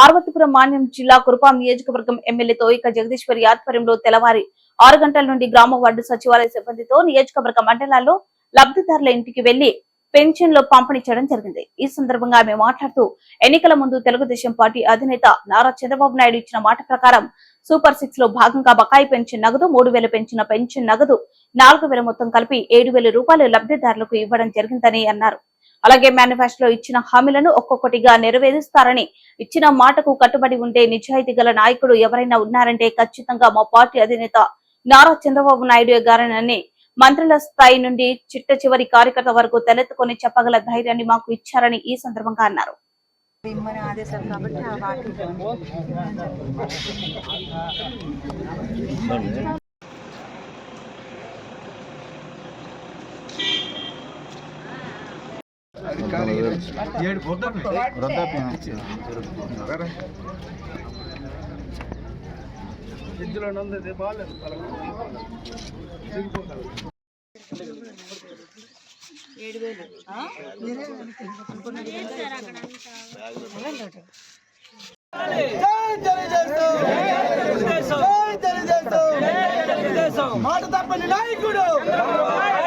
పార్వతీపురం మాన్యం జిల్లా కురుపాం నియోజకవర్గం ఎమ్మెల్యే తోయిక జగదీశ్వరి ఆధ్వర్యంలో తెల్లవారి 6 గంటల నుండి గ్రామ వార్డు సచివాలయ సిబ్బందితో నియోజకవర్గ మండలాల్లో లబ్ధిదారుల ఇంటికి వెళ్లి పెన్షన్లు పంపిణీ చేయడం జరిగింది. ఈ సందర్భంగా ఆమె మాట్లాడుతూ ఎన్నికల ముందు తెలుగుదేశం పార్టీ అధినేత నారా చంద్రబాబు నాయుడు ఇచ్చిన మాట ప్రకారం సూపర్ 6 లో భాగంగా బకాయి పెన్షన్ నగదు 3,000 పెంచిన పెన్షన్ నగదు 4,000 మొత్తం కలిపి 7,000 రూపాయలు లబ్ధిదారులకు ఇవ్వడం జరిగిందని అన్నారు. అలాగే మేనిఫెస్టోలో ఇచ్చిన హామీలను ఒక్కొక్కటిగా నెరవేరుస్తారని, ఇచ్చిన మాటకు కట్టుబడి ఉండే నిజాయితీ గల నాయకుడు ఎవరైనా ఉన్నారంటే ఖచ్చితంగా మా పార్టీ అధినేత నారా చంద్రబాబు నాయుడు గారేనని, మంత్రుల స్థాయి నుండి చిట్ట చివరి కార్యకర్త వరకు తలెత్తుకొని చెప్పగల ధైర్యాన్ని మాకు ఇచ్చారని ఈ సందర్భంగా అన్నారు. మాట తప్పని నాయకుడు